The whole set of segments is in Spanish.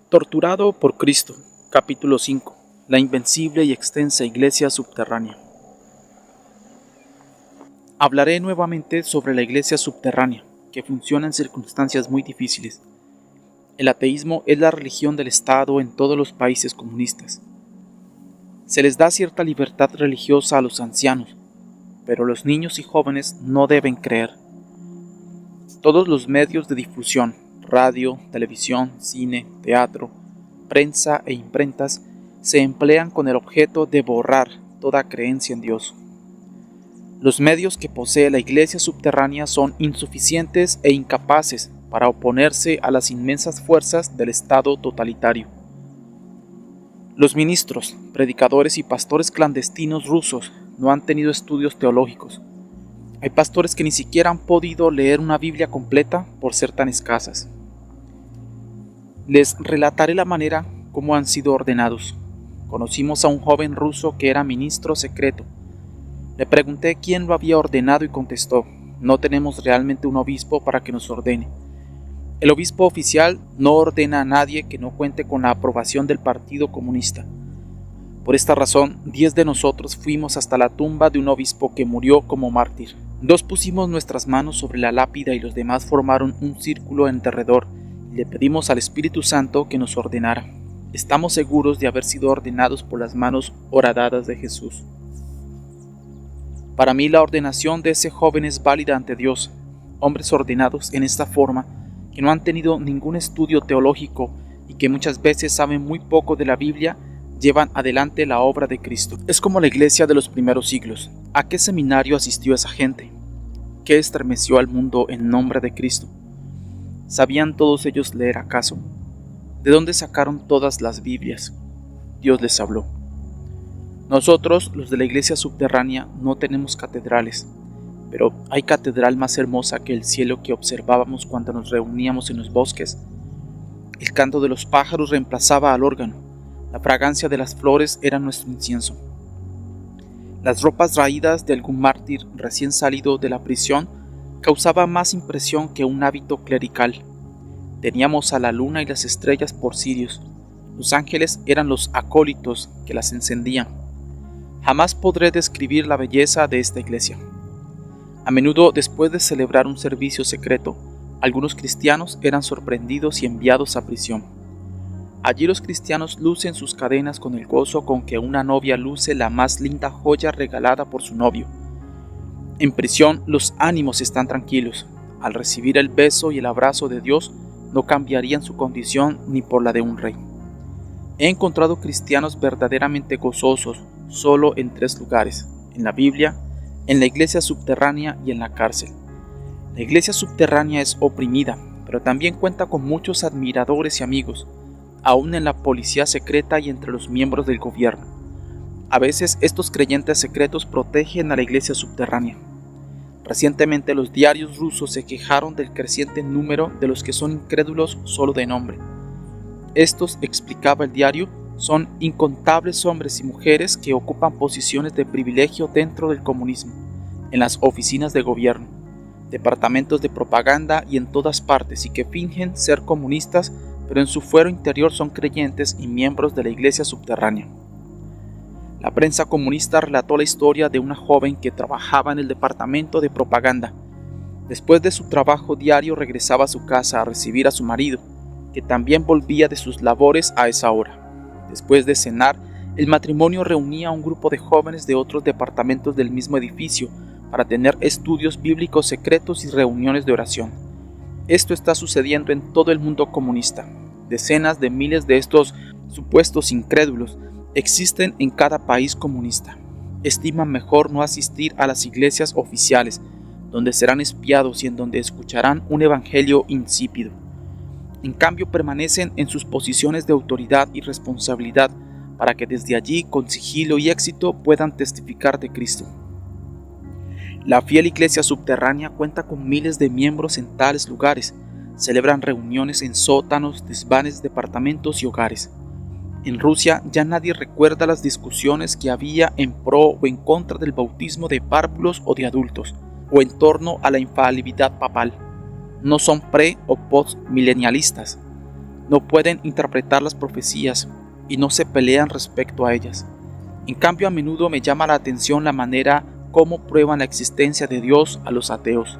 Torturado por Cristo, capítulo 5. La invencible y extensa iglesia subterránea. Hablaré nuevamente sobre la iglesia subterránea, que funciona en circunstancias muy difíciles. El ateísmo es la religión del Estado en todos los países comunistas. Se les da cierta libertad religiosa a los ancianos, pero los niños y jóvenes no deben creer. Todos los medios de difusión, radio, televisión, cine, teatro, prensa e imprentas se emplean con el objeto de borrar toda creencia en Dios. Los medios que posee la iglesia subterránea son insuficientes e incapaces para oponerse a las inmensas fuerzas del Estado totalitario. Los ministros, predicadores y pastores clandestinos rusos no han tenido estudios teológicos. Hay pastores que ni siquiera han podido leer una Biblia completa por ser tan escasas. Les relataré la manera como han sido ordenados. Conocimos a un joven ruso que era ministro secreto. Le pregunté quién lo había ordenado y contestó: no tenemos realmente un obispo para que nos ordene. El obispo oficial no ordena a nadie que no cuente con la aprobación del Partido Comunista. Por esta razón, 10 de nosotros fuimos hasta la tumba de un obispo que murió como mártir. 2 pusimos nuestras manos sobre la lápida y los demás formaron un círculo en derredor y le pedimos al Espíritu Santo que nos ordenara. Estamos seguros de haber sido ordenados por las manos horadadas de Jesús. Para mí la ordenación de ese joven es válida ante Dios. Hombres ordenados en esta forma, que no han tenido ningún estudio teológico y que muchas veces saben muy poco de la Biblia, llevan adelante la obra de Cristo. Es como la iglesia de los primeros siglos. ¿A qué seminario asistió esa gente? ¿Qué estremeció al mundo en nombre de Cristo? ¿Sabían todos ellos leer acaso? ¿De dónde sacaron todas las Biblias? Dios les habló. Nosotros, los de la iglesia subterránea, no tenemos catedrales, pero ¿hay catedral más hermosa que el cielo que observábamos cuando nos reuníamos en los bosques? El canto de los pájaros reemplazaba al órgano. La fragancia de las flores era nuestro incienso. Las ropas raídas de algún mártir recién salido de la prisión causaba más impresión que un hábito clerical. Teníamos a la luna y las estrellas por cirios. Los ángeles eran los acólitos que las encendían. Jamás podré describir la belleza de esta iglesia. A menudo, después de celebrar un servicio secreto, algunos cristianos eran sorprendidos y enviados a prisión. Allí los cristianos lucen sus cadenas con el gozo con que una novia luce la más linda joya regalada por su novio. En prisión los ánimos están tranquilos. Al recibir el beso y el abrazo de Dios, no cambiarían su condición ni por la de un rey. He encontrado cristianos verdaderamente gozosos solo en 3 lugares: en la Biblia, en la iglesia subterránea y en la cárcel. La iglesia subterránea es oprimida, pero también cuenta con muchos admiradores y amigos, aún en la policía secreta y entre los miembros del gobierno. A veces estos creyentes secretos protegen a la iglesia subterránea. Recientemente los diarios rusos se quejaron del creciente número de los que son incrédulos solo de nombre. Estos, explicaba el diario, son incontables hombres y mujeres que ocupan posiciones de privilegio dentro del comunismo, en las oficinas de gobierno, departamentos de propaganda y en todas partes, y que fingen ser comunistas, pero en su fuero interior son creyentes y miembros de la iglesia subterránea. La prensa comunista relató la historia de una joven que trabajaba en el departamento de propaganda. Después de su trabajo diario regresaba a su casa a recibir a su marido, que también volvía de sus labores a esa hora. Después de cenar, el matrimonio reunía a un grupo de jóvenes de otros departamentos del mismo edificio para tener estudios bíblicos secretos y reuniones de oración. Esto está sucediendo en todo el mundo comunista. Decenas de miles de estos supuestos incrédulos existen en cada país comunista. Estiman mejor no asistir a las iglesias oficiales, donde serán espiados y en donde escucharán un evangelio insípido. En cambio, permanecen en sus posiciones de autoridad y responsabilidad para que desde allí, con sigilo y éxito, puedan testificar de Cristo. La fiel iglesia subterránea cuenta con miles de miembros en tales lugares. Celebran reuniones en sótanos, desvanes, departamentos y hogares. En Rusia ya nadie recuerda las discusiones que había en pro o en contra del bautismo de párvulos o de adultos, o en torno a la infalibilidad papal. No son pre o post-milenialistas. no pueden interpretar las profecías y no se pelean respecto a ellas. En cambio, a menudo me llama la atención la manera como prueban la existencia de Dios a los ateos.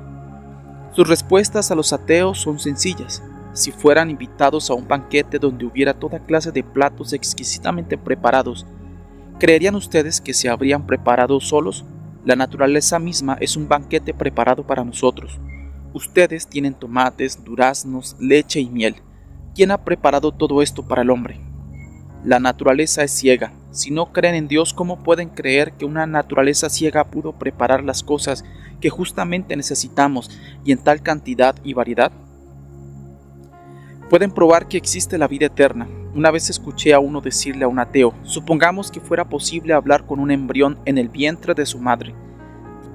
Sus respuestas a los ateos son sencillas. Si fueran invitados a un banquete donde hubiera toda clase de platos exquisitamente preparados, ¿creerían ustedes que se habrían preparado solos? La naturaleza misma es un banquete preparado para nosotros. Ustedes tienen tomates, duraznos, leche y miel. ¿Quién ha preparado todo esto para el hombre? La naturaleza es ciega. Si no creen en Dios, ¿cómo pueden creer que una naturaleza ciega pudo preparar las cosas que justamente necesitamos y en tal cantidad y variedad? Pueden probar que existe la vida eterna. Una vez escuché a uno decirle a un ateo: supongamos que fuera posible hablar con un embrión en el vientre de su madre,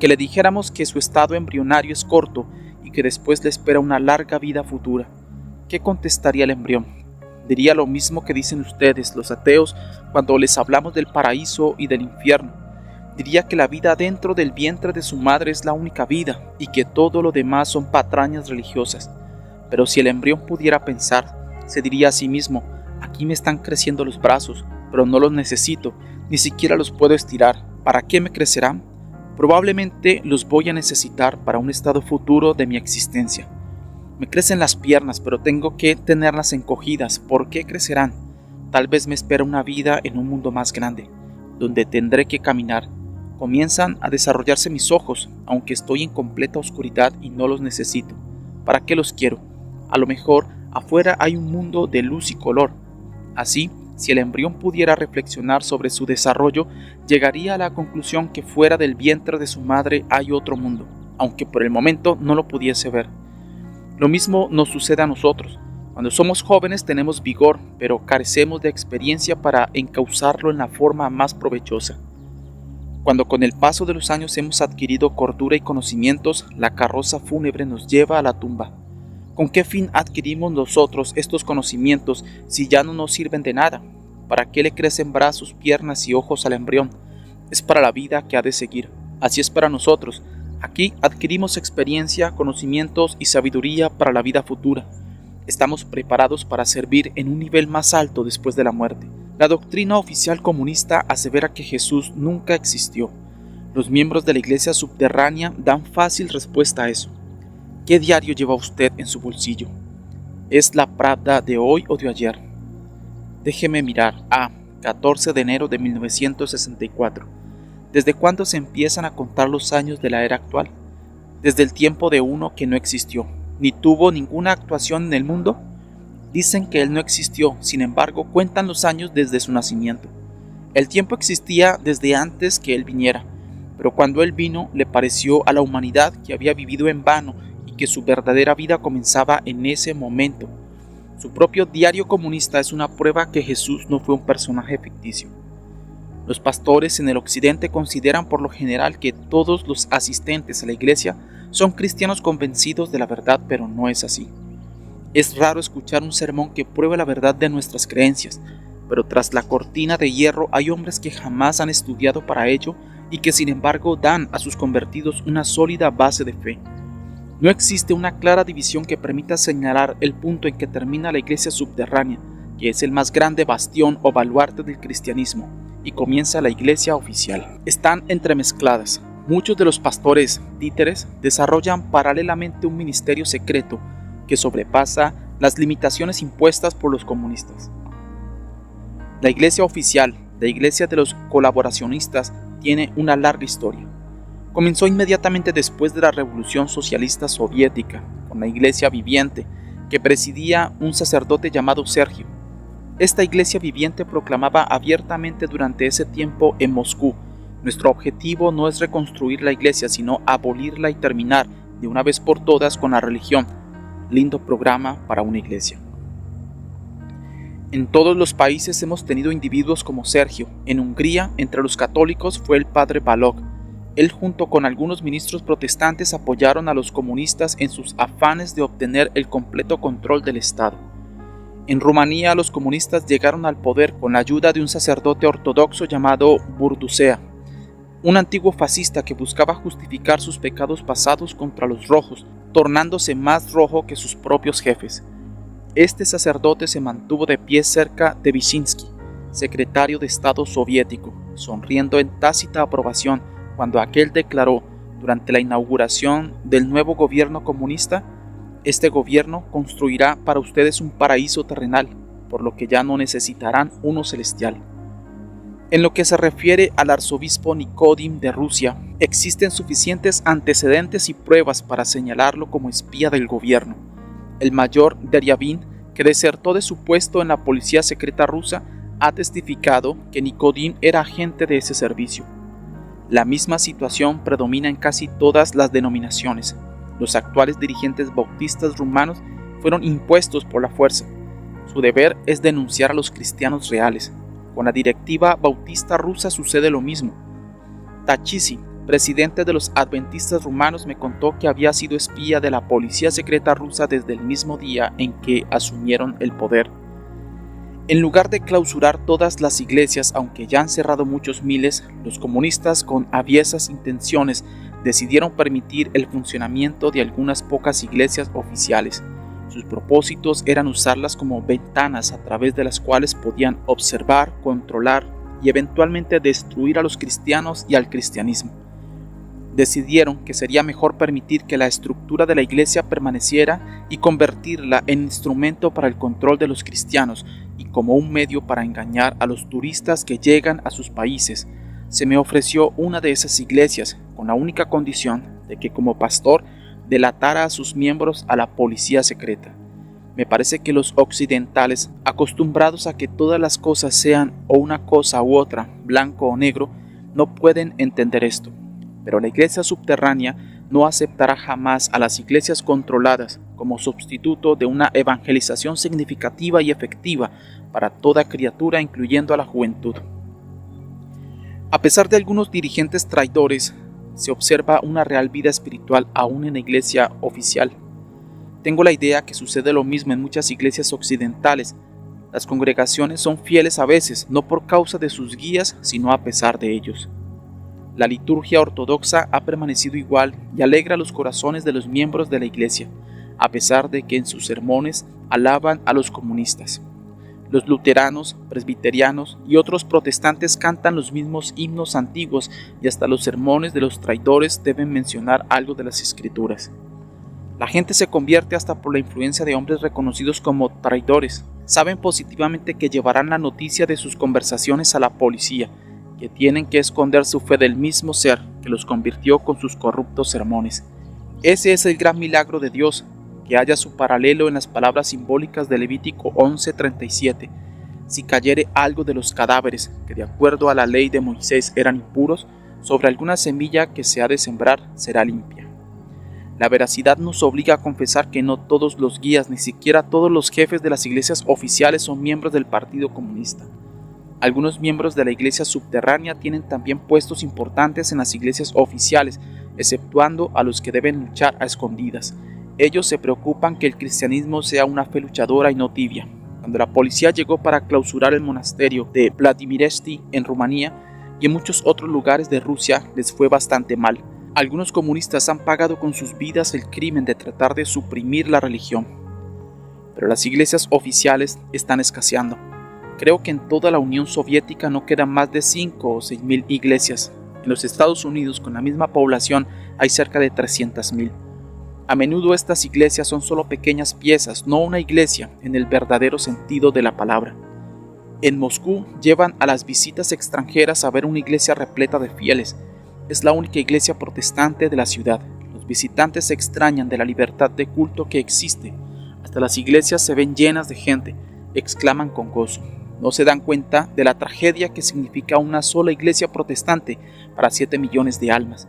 que le dijéramos que su estado embrionario es corto y que después le espera una larga vida futura. ¿Qué contestaría el embrión? Diría lo mismo que dicen ustedes, los ateos, cuando les hablamos del paraíso y del infierno. Diría que la vida dentro del vientre de su madre es la única vida y que todo lo demás son patrañas religiosas. Pero si el embrión pudiera pensar, se diría a sí mismo: aquí me están creciendo los brazos, pero no los necesito, ni siquiera los puedo estirar. ¿Para qué me crecerán? Probablemente los voy a necesitar para un estado futuro de mi existencia. Me crecen las piernas, pero tengo que tenerlas encogidas. ¿Por qué crecerán? Tal vez me espera una vida en un mundo más grande, donde tendré que caminar. Comienzan a desarrollarse mis ojos, aunque estoy en completa oscuridad y no los necesito. ¿Para qué los quiero? A lo mejor afuera hay un mundo de luz y color. Así, si el embrión pudiera reflexionar sobre su desarrollo, llegaría a la conclusión que fuera del vientre de su madre hay otro mundo, aunque por el momento no lo pudiese ver. Lo mismo nos sucede a nosotros. Cuando somos jóvenes tenemos vigor, pero carecemos de experiencia para encauzarlo en la forma más provechosa. Cuando con el paso de los años hemos adquirido cordura y conocimientos, la carroza fúnebre nos lleva a la tumba. ¿Con qué fin adquirimos nosotros estos conocimientos si ya no nos sirven de nada? ¿Para qué le crecen brazos, piernas y ojos al embrión? Es para la vida que ha de seguir. Así es para nosotros. Aquí adquirimos experiencia, conocimientos y sabiduría para la vida futura. Estamos preparados para servir en un nivel más alto después de la muerte. La doctrina oficial comunista asevera que Jesús nunca existió. Los miembros de la iglesia subterránea dan fácil respuesta a eso. ¿Qué diario lleva usted en su bolsillo? ¿Es la Pravda de hoy o de ayer? Déjeme mirar. 14 de enero de 1964. ¿Desde cuándo se empiezan a contar los años de la era actual? Desde el tiempo de uno que no existió, ni tuvo ninguna actuación en el mundo. Dicen que él no existió, sin embargo cuentan los años desde su nacimiento. El tiempo existía desde antes que él viniera, pero cuando él vino le pareció a la humanidad que había vivido en vano y que su verdadera vida comenzaba en ese momento. Su propio diario comunista es una prueba que Jesús no fue un personaje ficticio. Los pastores en el occidente consideran por lo general que todos los asistentes a la iglesia son cristianos convencidos de la verdad, pero no es así. Es raro escuchar un sermón que pruebe la verdad de nuestras creencias, pero tras la cortina de hierro hay hombres que jamás han estudiado para ello y que sin embargo dan a sus convertidos una sólida base de fe. No existe una clara división que permita señalar el punto en que termina la iglesia subterránea, que es el más grande bastión o baluarte del cristianismo, y comienza la iglesia oficial. Están entremezcladas. Muchos de los pastores títeres desarrollan paralelamente un ministerio secreto que sobrepasa las limitaciones impuestas por los comunistas. La iglesia oficial, la iglesia de los colaboracionistas, tiene una larga historia. Comenzó inmediatamente después de la Revolución Socialista Soviética, con la iglesia viviente, que presidía un sacerdote llamado Sergio. Esta iglesia viviente proclamaba abiertamente durante ese tiempo en Moscú: nuestro objetivo no es reconstruir la iglesia, sino abolirla y terminar de una vez por todas con la religión. Lindo programa para una iglesia. En todos los países hemos tenido individuos como Sergio. En Hungría, entre los católicos, fue el padre Balog. Él junto con algunos ministros protestantes apoyaron a los comunistas en sus afanes de obtener el completo control del Estado. En Rumanía los comunistas llegaron al poder con la ayuda de un sacerdote ortodoxo llamado Burdusea, un antiguo fascista que buscaba justificar sus pecados pasados contra los rojos, tornándose más rojo que sus propios jefes. Este sacerdote se mantuvo de pie cerca de Vyshinsky, secretario de Estado soviético, sonriendo en tácita aprobación cuando aquel declaró durante la inauguración del nuevo gobierno comunista: este gobierno construirá para ustedes un paraíso terrenal, por lo que ya no necesitarán uno celestial. En lo que se refiere al arzobispo Nikodim de Rusia, existen suficientes antecedentes y pruebas para señalarlo como espía del gobierno. El mayor Deryabin, que desertó de su puesto en la policía secreta rusa, ha testificado que Nikodim era agente de ese servicio. La misma situación predomina en casi todas las denominaciones. Los actuales dirigentes bautistas rumanos fueron impuestos por la fuerza. Su deber es denunciar a los cristianos reales. Con la directiva bautista rusa sucede lo mismo. Tachisi, presidente de los adventistas rumanos, me contó que había sido espía de la policía secreta rusa desde el mismo día en que asumieron el poder. En lugar de clausurar todas las iglesias, aunque ya han cerrado muchos miles, los comunistas, con aviesas intenciones, decidieron permitir el funcionamiento de algunas pocas iglesias oficiales. Sus propósitos eran usarlas como ventanas a través de las cuales podían observar, controlar y eventualmente destruir a los cristianos y al cristianismo. Decidieron que sería mejor permitir que la estructura de la iglesia permaneciera y convertirla en instrumento para el control de los cristianos y como un medio para engañar a los turistas que llegan a sus países. Se me ofreció una de esas iglesias con la única condición de que como pastor delatara a sus miembros a la policía secreta. Me parece que los occidentales, acostumbrados a que todas las cosas sean o una cosa u otra, blanco o negro, no pueden entender esto. Pero la iglesia subterránea no aceptará jamás a las iglesias controladas como sustituto de una evangelización significativa y efectiva para toda criatura, incluyendo a la juventud. A pesar de algunos dirigentes traidores, se observa una real vida espiritual aún en la iglesia oficial. Tengo la idea que sucede lo mismo en muchas iglesias occidentales. Las congregaciones son fieles a veces, no por causa de sus guías, sino a pesar de ellos. La liturgia ortodoxa ha permanecido igual y alegra los corazones de los miembros de la iglesia, a pesar de que en sus sermones alaban a los comunistas. Los luteranos, presbiterianos y otros protestantes cantan los mismos himnos antiguos y hasta los sermones de los traidores deben mencionar algo de las escrituras. La gente se convierte hasta por la influencia de hombres reconocidos como traidores. Saben positivamente que llevarán la noticia de sus conversaciones a la policía, que tienen que esconder su fe del mismo ser que los convirtió con sus corruptos sermones. Ese es el gran milagro de Dios, que haya su paralelo en las palabras simbólicas de Levítico 11:37. Si cayere algo de los cadáveres, que de acuerdo a la ley de Moisés eran impuros, sobre alguna semilla que se ha de sembrar será limpia. La veracidad nos obliga a confesar que no todos los guías, ni siquiera todos los jefes de las iglesias oficiales son miembros del Partido Comunista. Algunos miembros de la iglesia subterránea tienen también puestos importantes en las iglesias oficiales, exceptuando a los que deben luchar a escondidas. Ellos se preocupan que el cristianismo sea una fe luchadora y no tibia. Cuando la policía llegó para clausurar el monasterio de Vladimirsky en Rumanía y en muchos otros lugares de Rusia, les fue bastante mal. Algunos comunistas han pagado con sus vidas el crimen de tratar de suprimir la religión. Pero las iglesias oficiales están escaseando. Creo que en toda la Unión Soviética no quedan más de 5 o 6 mil iglesias. En los Estados Unidos, con la misma población, hay cerca de 300,000. A menudo estas iglesias son solo pequeñas piezas, no una iglesia en el verdadero sentido de la palabra. En Moscú llevan a las visitas extranjeras a ver una iglesia repleta de fieles. Es la única iglesia protestante de la ciudad. Los visitantes se extrañan de la libertad de culto que existe. Hasta las iglesias se ven llenas de gente, exclaman con gozo. No se dan cuenta de la tragedia que significa una sola iglesia protestante para 7 millones de almas.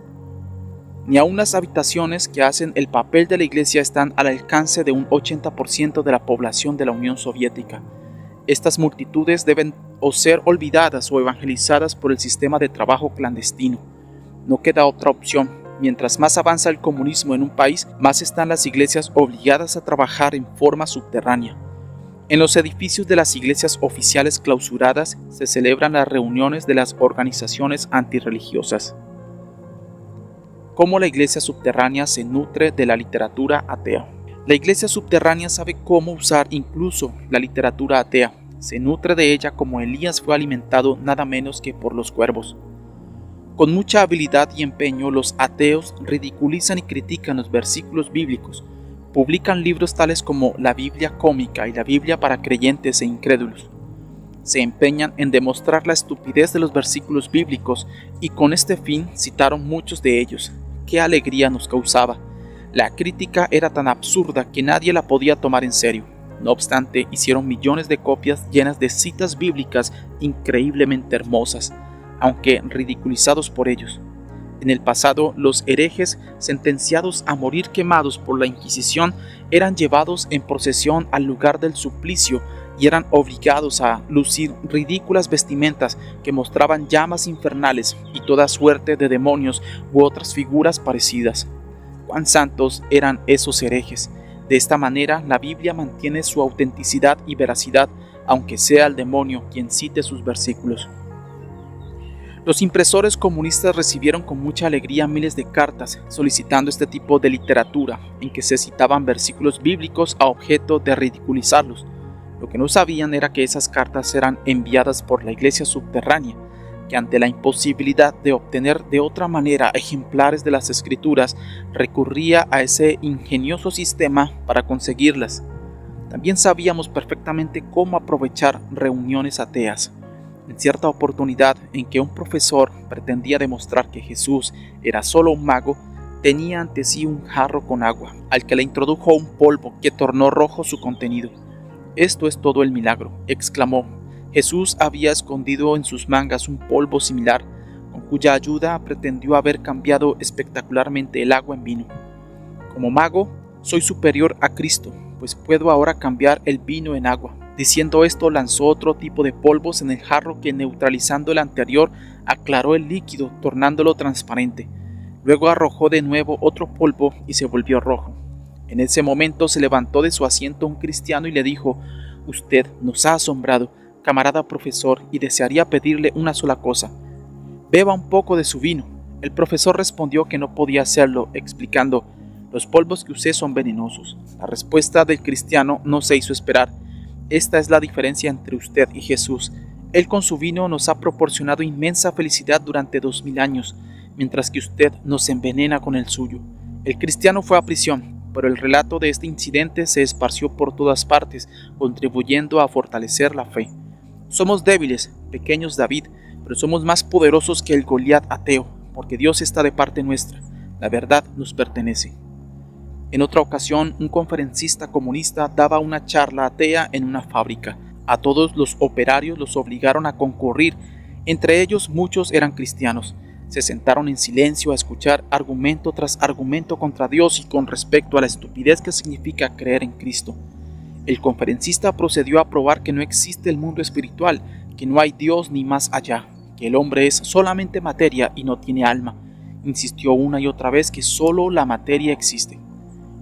Ni aun las habitaciones que hacen el papel de la iglesia están al alcance de un 80% de la población de la Unión Soviética. Estas multitudes deben o ser olvidadas o evangelizadas por el sistema de trabajo clandestino. No queda otra opción. Mientras más avanza el comunismo en un país, más están las iglesias obligadas a trabajar en forma subterránea. En los edificios de las iglesias oficiales clausuradas se celebran las reuniones de las organizaciones antirreligiosas. Cómo la iglesia subterránea se nutre de la literatura atea. La iglesia subterránea sabe cómo usar incluso la literatura atea. Se nutre de ella como Elías fue alimentado nada menos que por los cuervos. Con mucha habilidad y empeño, los ateos ridiculizan y critican los versículos bíblicos. Publican libros tales como la Biblia cómica y la Biblia para creyentes e incrédulos. Se empeñan en demostrar la estupidez de los versículos bíblicos y con este fin citaron muchos de ellos. ¡Qué alegría nos causaba! La crítica era tan absurda que nadie la podía tomar en serio. No obstante, hicieron millones de copias llenas de citas bíblicas increíblemente hermosas, aunque ridiculizados por ellos. En el pasado, los herejes sentenciados a morir quemados por la Inquisición eran llevados en procesión al lugar del suplicio y eran obligados a lucir ridículas vestimentas que mostraban llamas infernales y toda suerte de demonios u otras figuras parecidas. ¡Cuán santos eran esos herejes! De esta manera, la Biblia mantiene su autenticidad y veracidad, aunque sea el demonio quien cite sus versículos. Los impresores comunistas recibieron con mucha alegría miles de cartas solicitando este tipo de literatura, en que se citaban versículos bíblicos a objeto de ridiculizarlos. Lo que no sabían era que esas cartas eran enviadas por la iglesia subterránea, que ante la imposibilidad de obtener de otra manera ejemplares de las escrituras, recurría a ese ingenioso sistema para conseguirlas. También sabíamos perfectamente cómo aprovechar reuniones ateas. En cierta oportunidad en que un profesor pretendía demostrar que Jesús era solo un mago, tenía ante sí un jarro con agua, al que le introdujo un polvo que tornó rojo su contenido. «Esto es todo el milagro», exclamó. Jesús había escondido en sus mangas un polvo similar, con cuya ayuda pretendió haber cambiado espectacularmente el agua en vino. «Como mago, soy superior a Cristo, pues puedo ahora cambiar el vino en agua». Diciendo esto, lanzó otro tipo de polvos en el jarro que, neutralizando el anterior, aclaró el líquido, tornándolo transparente. Luego arrojó de nuevo otro polvo y se volvió rojo. En ese momento se levantó de su asiento un cristiano y le dijo: «Usted nos ha asombrado, camarada profesor, y desearía pedirle una sola cosa. Beba un poco de su vino». El profesor respondió que no podía hacerlo, explicando: «Los polvos que usé son venenosos». La respuesta del cristiano no se hizo esperar. «Esta es la diferencia entre usted y Jesús. Él con su vino nos ha proporcionado inmensa felicidad durante 2000 años, mientras que usted nos envenena con el suyo». El cristiano fue a prisión, pero el relato de este incidente se esparció por todas partes, contribuyendo a fortalecer la fe. Somos débiles, pequeños David, pero somos más poderosos que el Goliat ateo, porque Dios está de parte nuestra. La verdad nos pertenece. En otra ocasión, un conferencista comunista daba una charla atea en una fábrica. A todos los operarios los obligaron a concurrir, entre ellos muchos eran cristianos. Se sentaron en silencio a escuchar argumento tras argumento contra Dios y con respecto a la estupidez que significa creer en Cristo. El conferencista procedió a probar que no existe el mundo espiritual, que no hay Dios ni más allá, que el hombre es solamente materia y no tiene alma. Insistió una y otra vez que solo la materia existe.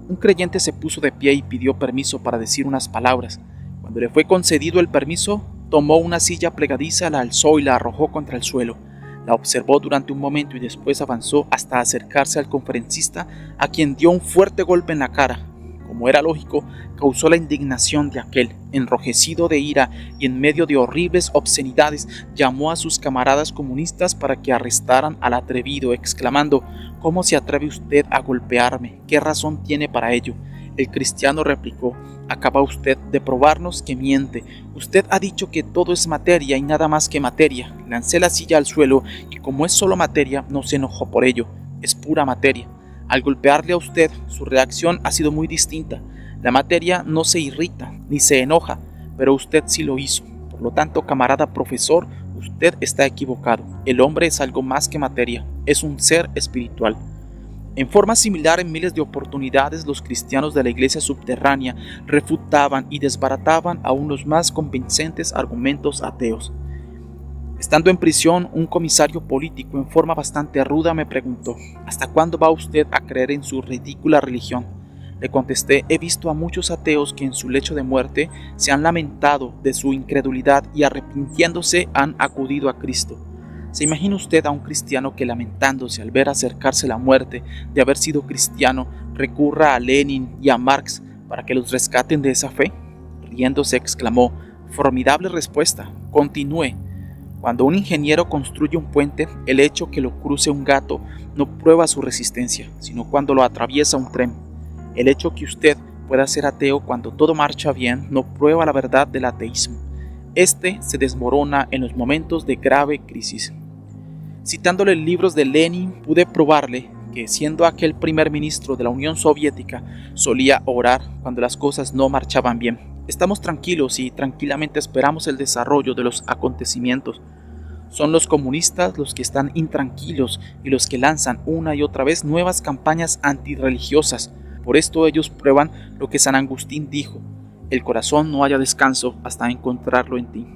Un creyente se puso de pie y pidió permiso para decir unas palabras. Cuando le fue concedido el permiso, tomó una silla plegadiza, la alzó y la arrojó contra el suelo. La observó durante un momento y después avanzó hasta acercarse al conferencista, a quien dio un fuerte golpe en la cara. Como era lógico, causó la indignación de aquel. Enrojecido de ira y en medio de horribles obscenidades, llamó a sus camaradas comunistas para que arrestaran al atrevido, exclamando: «¿Cómo se atreve usted a golpearme? ¿Qué razón tiene para ello?». El cristiano replicó: «Acaba usted de probarnos que miente. Usted ha dicho que todo es materia y nada más que materia». Lancé la silla al suelo y como es solo materia, no se enojó por ello. Es pura materia. Al golpearle a usted, su reacción ha sido muy distinta. La materia no se irrita ni se enoja, pero usted sí lo hizo. Por lo tanto, camarada profesor, usted está equivocado. El hombre es algo más que materia, es un ser espiritual. En forma similar, en miles de oportunidades, los cristianos de la iglesia subterránea refutaban y desbarataban aún los más convincentes argumentos ateos. Estando en prisión, un comisario político en forma bastante ruda me preguntó: «¿Hasta cuándo va usted a creer en su ridícula religión?». Le contesté: «He visto a muchos ateos que en su lecho de muerte se han lamentado de su incredulidad y arrepintiéndose han acudido a Cristo». ¿Se imagina usted a un cristiano que, lamentándose al ver acercarse la muerte de haber sido cristiano, recurra a Lenin y a Marx para que los rescaten de esa fe? Riéndose exclamó: formidable respuesta, continúe. Cuando un ingeniero construye un puente, el hecho que lo cruce un gato no prueba su resistencia, sino cuando lo atraviesa un tren. El hecho que usted pueda ser ateo cuando todo marcha bien no prueba la verdad del ateísmo. Este se desmorona en los momentos de grave crisis. Citándole libros de Lenin, pude probarle que, siendo aquel primer ministro de la Unión Soviética, solía orar cuando las cosas no marchaban bien. Estamos tranquilos y tranquilamente esperamos el desarrollo de los acontecimientos. Son los comunistas los que están intranquilos y los que lanzan una y otra vez nuevas campañas antirreligiosas. Por esto ellos prueban lo que San Agustín dijo: el corazón no halla descanso hasta encontrarlo en ti.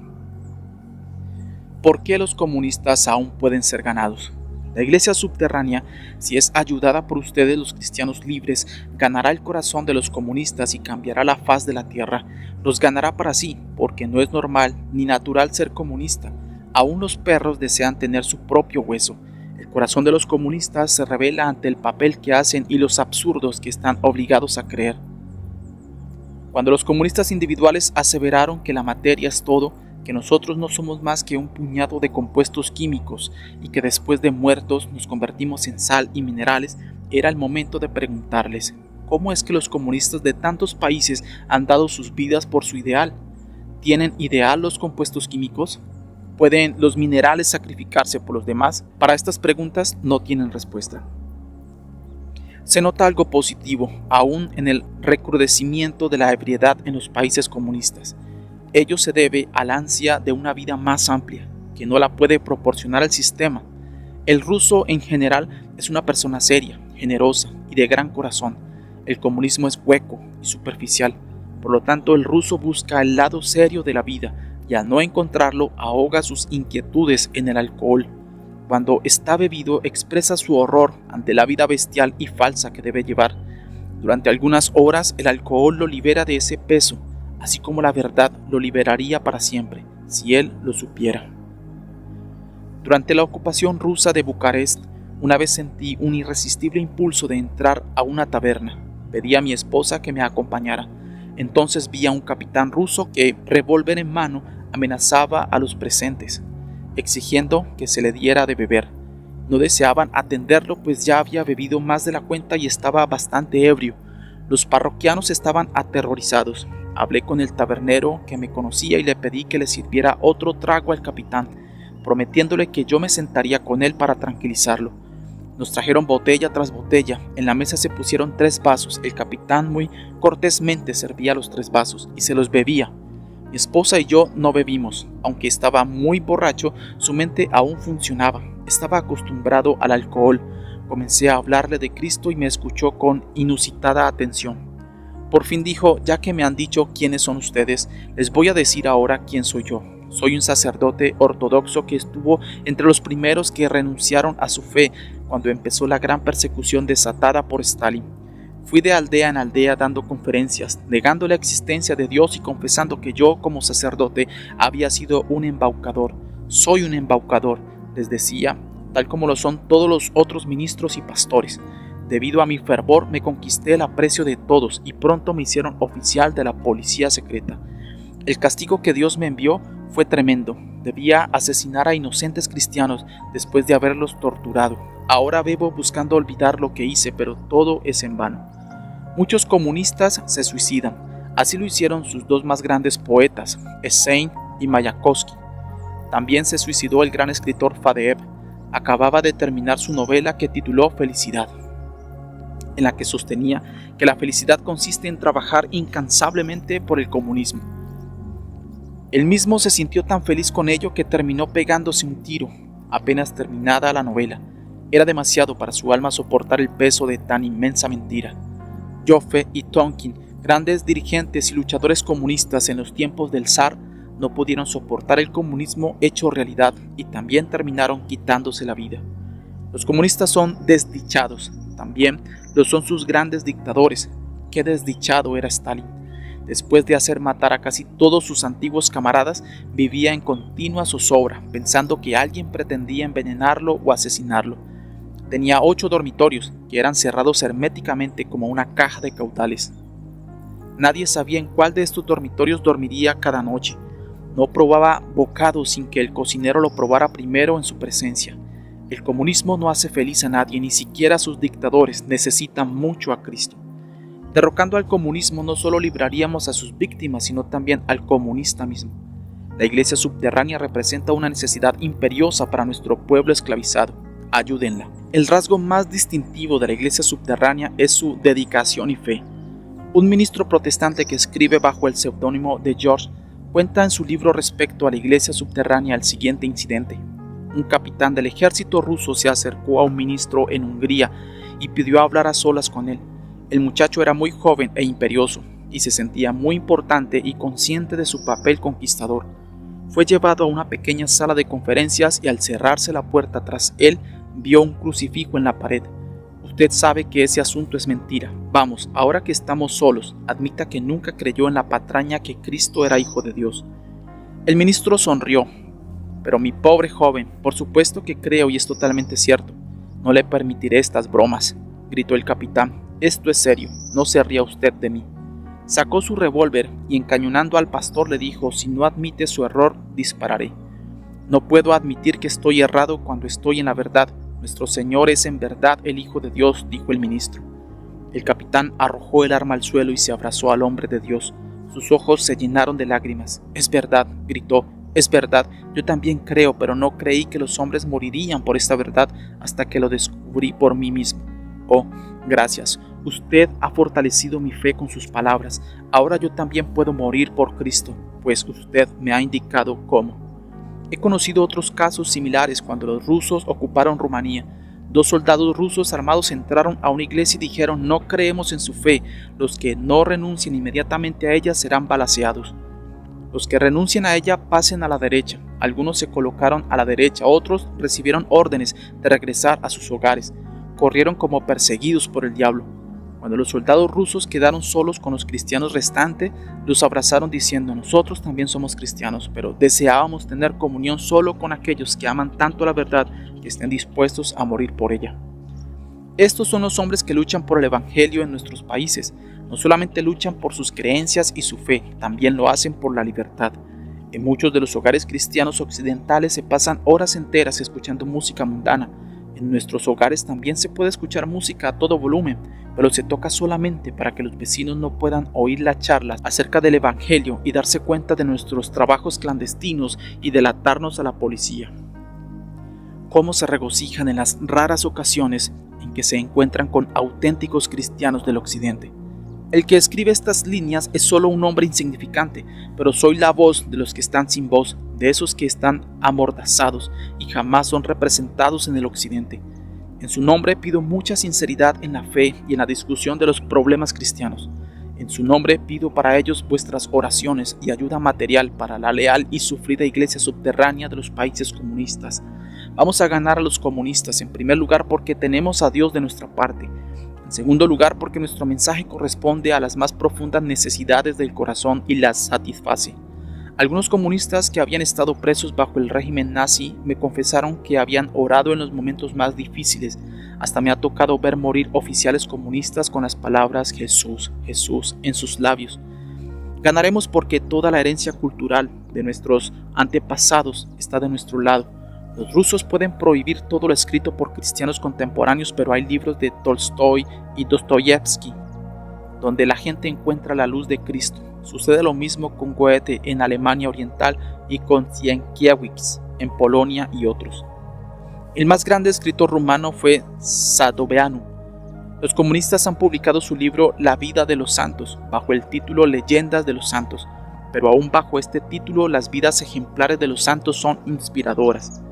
¿Por qué los comunistas aún pueden ser ganados? La iglesia subterránea, si es ayudada por ustedes los cristianos libres, ganará el corazón de los comunistas y cambiará la faz de la tierra. Los ganará para sí, porque no es normal ni natural ser comunista. Aún los perros desean tener su propio hueso. El corazón de los comunistas se revela ante el papel que hacen y los absurdos que están obligados a creer. Cuando los comunistas individuales aseveraron que la materia es todo, que nosotros no somos más que un puñado de compuestos químicos y que después de muertos nos convertimos en sal y minerales, era el momento de preguntarles: ¿cómo es que los comunistas de tantos países han dado sus vidas por su ideal? ¿Tienen ideal los compuestos químicos? ¿Pueden los minerales sacrificarse por los demás? Para estas preguntas no tienen respuesta. Se nota algo positivo aún en el recrudecimiento de la ebriedad en los países comunistas. Ello se debe al ansia de una vida más amplia, que no la puede proporcionar el sistema. El ruso en general es una persona seria, generosa y de gran corazón. El comunismo es hueco y superficial. Por lo tanto, el ruso busca el lado serio de la vida y al no encontrarlo ahoga sus inquietudes en el alcohol. Cuando está bebido expresa su horror ante la vida bestial y falsa que debe llevar. Durante algunas horas el alcohol lo libera de ese peso, así como la verdad lo liberaría para siempre, si él lo supiera. Durante la ocupación rusa de Bucarest, una vez sentí un irresistible impulso de entrar a una taberna. Pedí a mi esposa que me acompañara. Entonces vi a un capitán ruso que, revólver en mano, amenazaba a los presentes, exigiendo que se le diera de beber. No deseaban atenderlo, pues ya había bebido más de la cuenta y estaba bastante ebrio. Los parroquianos estaban aterrorizados. Hablé con el tabernero que me conocía y le pedí que le sirviera otro trago al capitán, prometiéndole que yo me sentaría con él para tranquilizarlo. Nos trajeron botella tras botella. En la mesa se pusieron 3 vasos. El capitán muy cortésmente servía los 3 vasos y se los bebía. Mi esposa y yo no bebimos. Aunque estaba muy borracho, su mente aún funcionaba. Estaba acostumbrado al alcohol. Comencé a hablarle de Cristo y me escuchó con inusitada atención. Por fin dijo: ya que me han dicho quiénes son ustedes, les voy a decir ahora quién soy yo. Soy un sacerdote ortodoxo que estuvo entre los primeros que renunciaron a su fe cuando empezó la gran persecución desatada por Stalin. Fui de aldea en aldea dando conferencias, negando la existencia de Dios y confesando que yo, como sacerdote, había sido un embaucador. Soy un embaucador, les decía, tal como lo son todos los otros ministros y pastores. Debido a mi fervor me conquisté el aprecio de todos y pronto me hicieron oficial de la policía secreta. El castigo que Dios me envió fue tremendo. Debía asesinar a inocentes cristianos después de haberlos torturado. Ahora bebo buscando olvidar lo que hice, pero todo es en vano. Muchos comunistas se suicidan. Así lo hicieron sus 2 más grandes poetas, Essen y Mayakovsky. También se suicidó el gran escritor Fadeev. Acababa de terminar su novela que tituló Felicidad, en la que sostenía que la felicidad consiste en trabajar incansablemente por el comunismo. Él mismo se sintió tan feliz con ello que terminó pegándose un tiro, apenas terminada la novela. Era demasiado para su alma soportar el peso de tan inmensa mentira. Joffe y Tonkin, grandes dirigentes y luchadores comunistas en los tiempos del zar, no pudieron soportar el comunismo hecho realidad y también terminaron quitándose la vida. Los comunistas son desdichados, también lo son sus grandes dictadores. Qué desdichado era Stalin. Después de hacer matar a casi todos sus antiguos camaradas, vivía en continua zozobra, pensando que alguien pretendía envenenarlo o asesinarlo. Tenía 8 dormitorios, que eran cerrados herméticamente como una caja de caudales. Nadie sabía en cuál de estos dormitorios dormiría cada noche. No probaba bocado sin que el cocinero lo probara primero en su presencia. El comunismo no hace feliz a nadie, ni siquiera a sus dictadores. Necesitan mucho a Cristo. Derrocando al comunismo no solo libraríamos a sus víctimas, sino también al comunista mismo. La iglesia subterránea representa una necesidad imperiosa para nuestro pueblo esclavizado. Ayúdenla. El rasgo más distintivo de la iglesia subterránea es su dedicación y fe. Un ministro protestante que escribe bajo el seudónimo de George cuenta en su libro respecto a la iglesia subterránea el siguiente incidente. Un capitán del ejército ruso se acercó a un ministro en Hungría y pidió hablar a solas con él. El muchacho era muy joven e imperioso y se sentía muy importante y consciente de su papel conquistador. Fue llevado a una pequeña sala de conferencias y al cerrarse la puerta tras él vio un crucifijo en la pared. Usted sabe que ese asunto es mentira. Vamos, ahora que estamos solos, admita que nunca creyó en la patraña que Cristo era hijo de Dios. El ministro sonrió. Pero mi pobre joven, por supuesto que creo y es totalmente cierto. No le permitiré estas bromas, gritó el capitán. Esto es serio, no se ría usted de mí. Sacó su revólver y encañonando al pastor le dijo, si no admite su error, dispararé. No puedo admitir que estoy errado cuando estoy en la verdad. Nuestro Señor es en verdad el Hijo de Dios, dijo el ministro. El capitán arrojó el arma al suelo y se abrazó al hombre de Dios. Sus ojos se llenaron de lágrimas. Es verdad, gritó, es verdad, yo también creo, pero no creí que los hombres morirían por esta verdad hasta que lo descubrí por mí mismo. Oh, gracias, usted ha fortalecido mi fe con sus palabras. Ahora yo también puedo morir por Cristo, pues usted me ha indicado cómo. He conocido otros casos similares cuando los rusos ocuparon Rumanía. 2 soldados rusos armados entraron a una iglesia y dijeron, no creemos en su fe, los que no renuncien inmediatamente a ella serán balaceados. Los que renuncien a ella pasen a la derecha. Algunos se colocaron a la derecha, otros recibieron órdenes de regresar a sus hogares. Corrieron como perseguidos por el diablo. Cuando los soldados rusos quedaron solos con los cristianos restantes, los abrazaron diciendo, nosotros también somos cristianos, pero deseábamos tener comunión solo con aquellos que aman tanto la verdad que estén dispuestos a morir por ella. Estos son los hombres que luchan por el evangelio en nuestros países. No solamente luchan por sus creencias y su fe, también lo hacen por la libertad. En muchos de los hogares cristianos occidentales se pasan horas enteras escuchando música mundana. En nuestros hogares también se puede escuchar música a todo volumen, pero se toca solamente para que los vecinos no puedan oír las charlas acerca del evangelio y darse cuenta de nuestros trabajos clandestinos y delatarnos a la policía. Cómo se regocijan en las raras ocasiones en que se encuentran con auténticos cristianos del occidente. El que escribe estas líneas es solo un hombre insignificante, pero soy la voz de los que están sin voz, de esos que están amordazados y jamás son representados en el occidente. En su nombre pido mucha sinceridad en la fe y en la discusión de los problemas cristianos. En su nombre pido para ellos vuestras oraciones y ayuda material para la leal y sufrida iglesia subterránea de los países comunistas. Vamos a ganar a los comunistas, en primer lugar porque tenemos a Dios de nuestra parte. En segundo lugar, porque nuestro mensaje corresponde a las más profundas necesidades del corazón y las satisface. Algunos comunistas que habían estado presos bajo el régimen nazi me confesaron que habían orado en los momentos más difíciles. Hasta me ha tocado ver morir oficiales comunistas con las palabras Jesús, Jesús en sus labios. Ganaremos porque toda la herencia cultural de nuestros antepasados está de nuestro lado. Los rusos pueden prohibir todo lo escrito por cristianos contemporáneos, pero hay libros de Tolstoy y Dostoyevsky donde la gente encuentra la luz de Cristo. Sucede lo mismo con Goethe en Alemania Oriental y con Sienkiewicz en Polonia y otros. El más grande escritor rumano fue Sadoveanu. Los comunistas han publicado su libro La vida de los santos bajo el título Leyendas de los santos, pero aún bajo este título las vidas ejemplares de los santos son inspiradoras.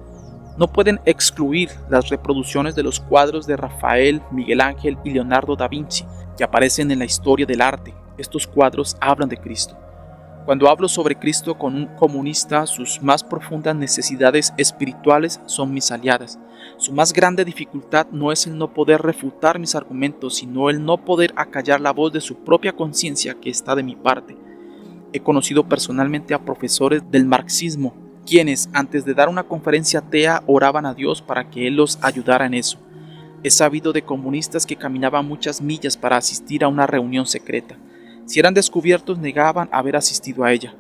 No pueden excluir las reproducciones de los cuadros de Rafael, Miguel Ángel y Leonardo da Vinci que aparecen en la historia del arte. Estos cuadros hablan de Cristo. Cuando hablo sobre Cristo con un comunista, sus más profundas necesidades espirituales son mis aliadas. Su más grande dificultad no es el no poder refutar mis argumentos, sino el no poder acallar la voz de su propia conciencia que está de mi parte. He conocido personalmente a profesores del marxismo, quienes antes de dar una conferencia atea oraban a Dios para que Él los ayudara en eso. He sabido de comunistas que caminaban muchas millas para asistir a una reunión secreta. Si eran descubiertos, negaban haber asistido a ella.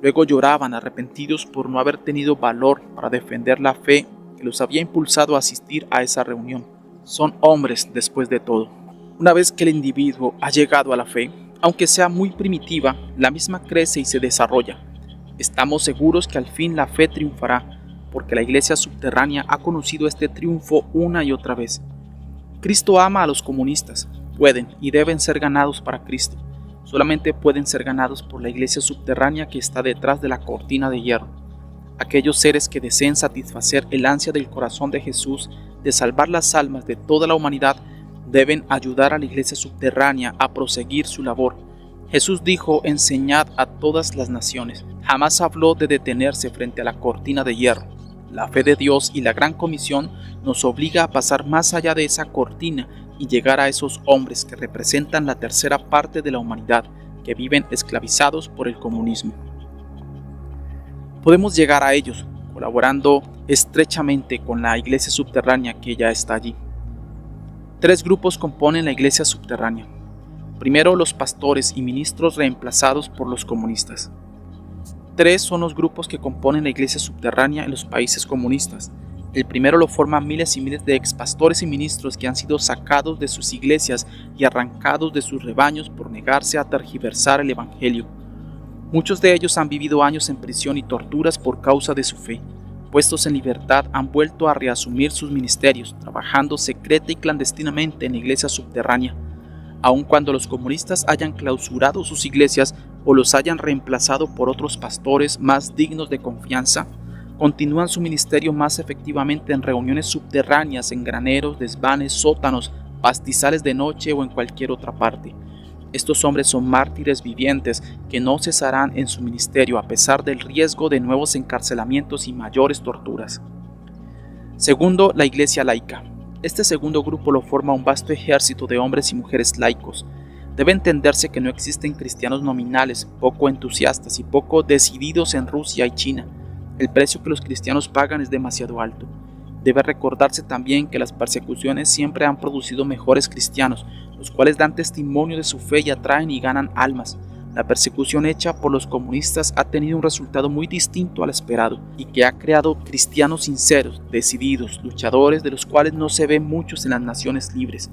Luego lloraban arrepentidos por no haber tenido valor para defender la fe que los había impulsado a asistir a esa reunión. Son hombres después de todo. Una vez que el individuo ha llegado a la fe, aunque sea muy primitiva, la misma crece y se desarrolla. Estamos seguros que al fin la fe triunfará, porque la iglesia subterránea ha conocido este triunfo una y otra vez. Cristo ama a los comunistas. Pueden y deben ser ganados para Cristo. Solamente pueden ser ganados por la iglesia subterránea que está detrás de la cortina de hierro. Aquellos seres que deseen satisfacer el ansia del corazón de Jesús de salvar las almas de toda la humanidad deben ayudar a la iglesia subterránea a proseguir su labor. Jesús dijo: enseñad a todas las naciones. Jamás habló de detenerse frente a la cortina de hierro. La fe de Dios y la gran comisión nos obliga a pasar más allá de esa cortina y llegar a esos hombres que representan la tercera parte de la humanidad, que viven esclavizados por el comunismo. Podemos llegar a ellos colaborando estrechamente con la iglesia subterránea que ya está allí. 3 grupos componen la iglesia subterránea. Primero, los pastores y ministros reemplazados por los comunistas. 3 son los grupos que componen la iglesia subterránea en los países comunistas. El primero lo forman miles y miles de expastores y ministros que han sido sacados de sus iglesias y arrancados de sus rebaños por negarse a tergiversar el evangelio. Muchos de ellos han vivido años en prisión y torturas por causa de su fe. Puestos en libertad, han vuelto a reasumir sus ministerios, trabajando secreta y clandestinamente en la iglesia subterránea. Aun cuando los comunistas hayan clausurado sus iglesias o los hayan reemplazado por otros pastores más dignos de confianza, continúan su ministerio más efectivamente en reuniones subterráneas, en graneros, desvanes, sótanos, pastizales de noche o en cualquier otra parte. Estos hombres son mártires vivientes que no cesarán en su ministerio a pesar del riesgo de nuevos encarcelamientos y mayores torturas. Segundo, la iglesia laica. Este segundo grupo lo forma un vasto ejército de hombres y mujeres laicos. Debe entenderse que no existen cristianos nominales, poco entusiastas y poco decididos en Rusia y China. El precio que los cristianos pagan es demasiado alto. Debe recordarse también que las persecuciones siempre han producido mejores cristianos, los cuales dan testimonio de su fe y atraen y ganan almas. La persecución hecha por los comunistas ha tenido un resultado muy distinto al esperado y que ha creado cristianos sinceros, decididos, luchadores de los cuales no se ven muchos en las naciones libres.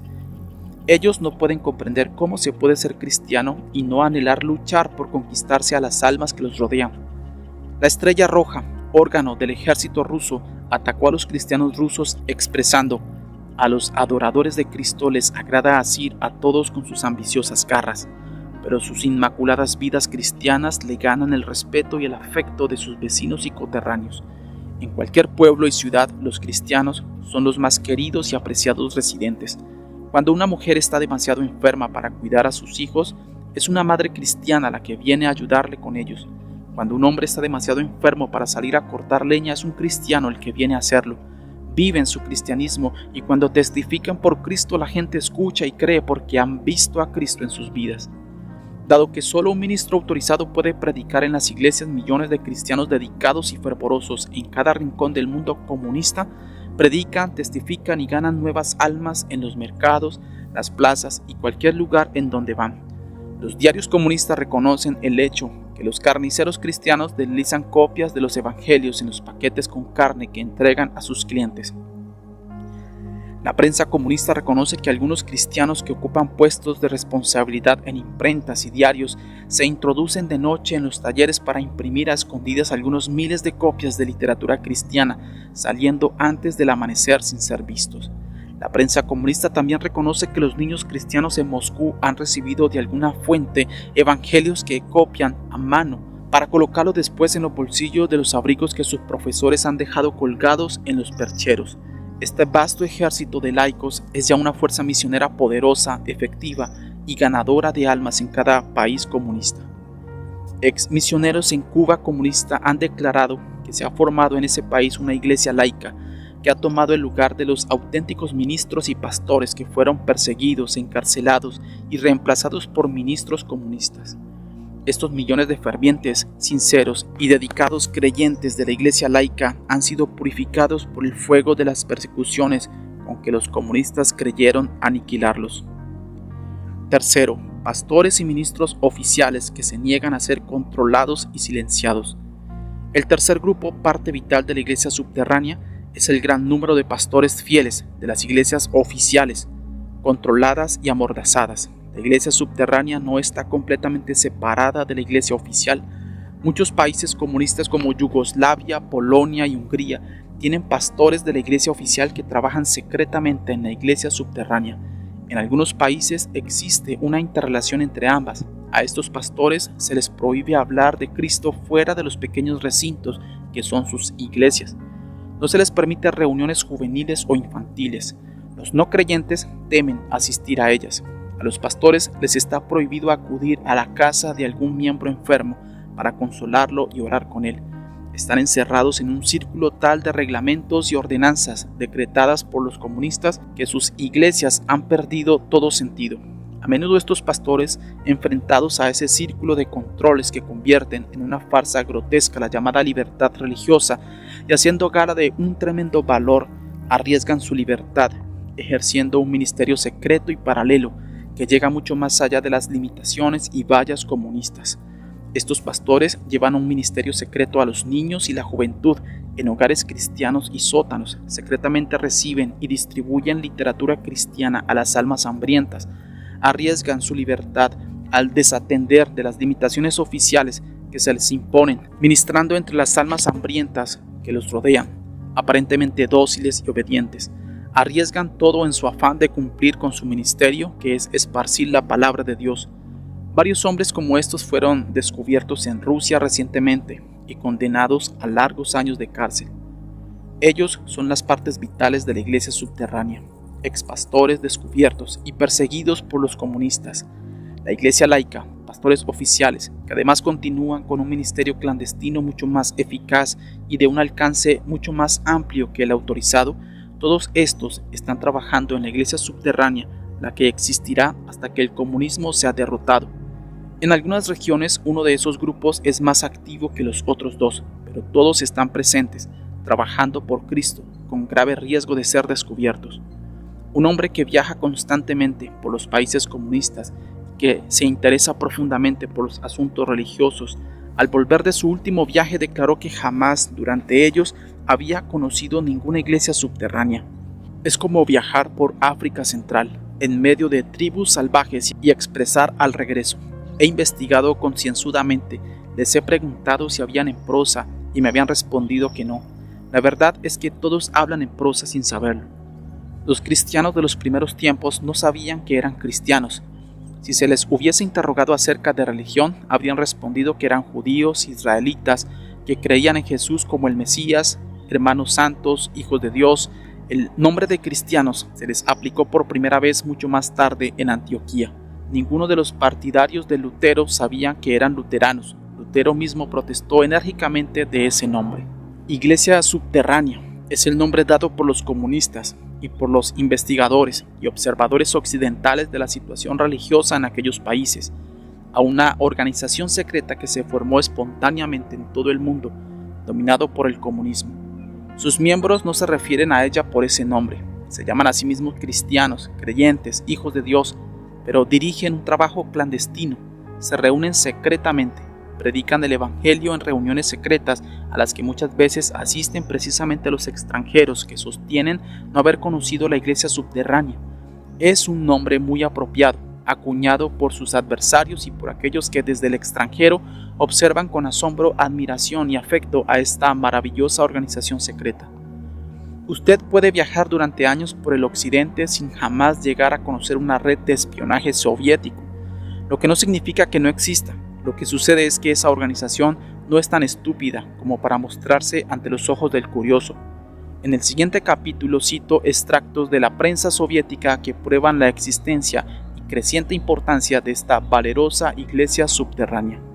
Ellos no pueden comprender cómo se puede ser cristiano y no anhelar luchar por conquistarse a las almas que los rodean. La Estrella Roja, órgano del ejército ruso, atacó a los cristianos rusos expresando: a los adoradores de Cristo les agrada asir a todos con sus ambiciosas garras, pero sus inmaculadas vidas cristianas le ganan el respeto y el afecto de sus vecinos y coterráneos. En cualquier pueblo y ciudad, los cristianos son los más queridos y apreciados residentes. Cuando una mujer está demasiado enferma para cuidar a sus hijos, es una madre cristiana la que viene a ayudarle con ellos. Cuando un hombre está demasiado enfermo para salir a cortar leña, es un cristiano el que viene a hacerlo. Viven su cristianismo y cuando testifican por Cristo, la gente escucha y cree porque han visto a Cristo en sus vidas. Dado que solo un ministro autorizado puede predicar en las iglesias, millones de cristianos dedicados y fervorosos en cada rincón del mundo comunista predican, testifican y ganan nuevas almas en los mercados, las plazas y cualquier lugar en donde van. Los diarios comunistas reconocen el hecho que los carniceros cristianos deslizan copias de los evangelios en los paquetes con carne que entregan a sus clientes. La prensa comunista reconoce que algunos cristianos que ocupan puestos de responsabilidad en imprentas y diarios se introducen de noche en los talleres para imprimir a escondidas algunos miles de copias de literatura cristiana, saliendo antes del amanecer sin ser vistos. La prensa comunista también reconoce que los niños cristianos en Moscú han recibido de alguna fuente evangelios que copian a mano para colocarlos después en los bolsillos de los abrigos que sus profesores han dejado colgados en los percheros. Este vasto ejército de laicos es ya una fuerza misionera poderosa, efectiva y ganadora de almas en cada país comunista. Ex misioneros en Cuba comunista han declarado que se ha formado en ese país una iglesia laica que ha tomado el lugar de los auténticos ministros y pastores que fueron perseguidos, encarcelados y reemplazados por ministros comunistas. Estos millones de fervientes, sinceros y dedicados creyentes de la iglesia laica han sido purificados por el fuego de las persecuciones con que los comunistas creyeron aniquilarlos. Tercero, pastores y ministros oficiales que se niegan a ser controlados y silenciados. El tercer grupo, parte vital de la iglesia subterránea, es el gran número de pastores fieles de las iglesias oficiales, controladas y amordazadas. La iglesia subterránea no está completamente separada de la iglesia oficial. Muchos países comunistas como Yugoslavia, Polonia y Hungría tienen pastores de la iglesia oficial que trabajan secretamente en la iglesia subterránea. En algunos países existe una interrelación entre ambas. A estos pastores se les prohíbe hablar de Cristo fuera de los pequeños recintos que son sus iglesias. No se les permite reuniones juveniles o infantiles. Los no creyentes temen asistir a ellas. A los pastores les está prohibido acudir a la casa de algún miembro enfermo para consolarlo y orar con él. Están encerrados en un círculo tal de reglamentos y ordenanzas decretadas por los comunistas que sus iglesias han perdido todo sentido. A menudo estos pastores, enfrentados a ese círculo de controles que convierten en una farsa grotesca la llamada libertad religiosa y haciendo gala de un tremendo valor, arriesgan su libertad, ejerciendo un ministerio secreto y paralelo que llega mucho más allá de las limitaciones y vallas comunistas. Estos pastores llevan un ministerio secreto a los niños y la juventud en hogares cristianos y sótanos. Secretamente reciben y distribuyen literatura cristiana a las almas hambrientas. Arriesgan su libertad al desatender de las limitaciones oficiales que se les imponen, ministrando entre las almas hambrientas que los rodean, aparentemente dóciles y obedientes. Arriesgan todo en su afán de cumplir con su ministerio, que es esparcir la palabra de Dios. Varios hombres como estos fueron descubiertos en Rusia recientemente y condenados a largos años de cárcel. Ellos son las partes vitales de la iglesia subterránea, expastores descubiertos y perseguidos por los comunistas. La iglesia laica, pastores oficiales, que además continúan con un ministerio clandestino mucho más eficaz y de un alcance mucho más amplio que el autorizado, todos estos están trabajando en la iglesia subterránea, la que existirá hasta que el comunismo sea derrotado. En algunas regiones uno de esos grupos es más activo que los otros dos, pero todos están presentes, trabajando por Cristo, con grave riesgo de ser descubiertos. Un hombre que viaja constantemente por los países comunistas, que se interesa profundamente por los asuntos religiosos, al volver de su último viaje declaró que jamás durante ellos había conocido ninguna iglesia subterránea. Es como viajar por África Central, en medio de tribus salvajes y expresar al regreso. He investigado concienzudamente, les he preguntado si habían en prosa y me habían respondido que no. La verdad es que todos hablan en prosa sin saberlo. Los cristianos de los primeros tiempos no sabían que eran cristianos. Si se les hubiese interrogado acerca de religión, habrían respondido que eran judíos, israelitas, que creían en Jesús como el Mesías, hermanos santos, hijos de Dios. El nombre de cristianos se les aplicó por primera vez mucho más tarde en Antioquía. Ninguno de los partidarios de Lutero sabían que eran luteranos. Lutero mismo protestó enérgicamente de ese nombre. Iglesia subterránea es el nombre dado por los comunistas y por los investigadores y observadores occidentales de la situación religiosa en aquellos países, a una organización secreta que se formó espontáneamente en todo el mundo, dominado por el comunismo. Sus miembros no se refieren a ella por ese nombre, se llaman a sí mismos cristianos, creyentes, hijos de Dios, pero dirigen un trabajo clandestino, se reúnen secretamente, predican el evangelio en reuniones secretas a las que muchas veces asisten precisamente los extranjeros que sostienen no haber conocido la iglesia subterránea. Es un nombre muy apropiado, acuñado por sus adversarios y por aquellos que desde el extranjero observan con asombro, admiración y afecto a esta maravillosa organización secreta. Usted puede viajar durante años por el occidente sin jamás llegar a conocer una red de espionaje soviético, lo que no significa que no exista. Lo que sucede es que esa organización no es tan estúpida como para mostrarse ante los ojos del curioso. En el siguiente capítulo cito extractos de la prensa soviética que prueban la existencia y creciente importancia de esta valerosa iglesia subterránea.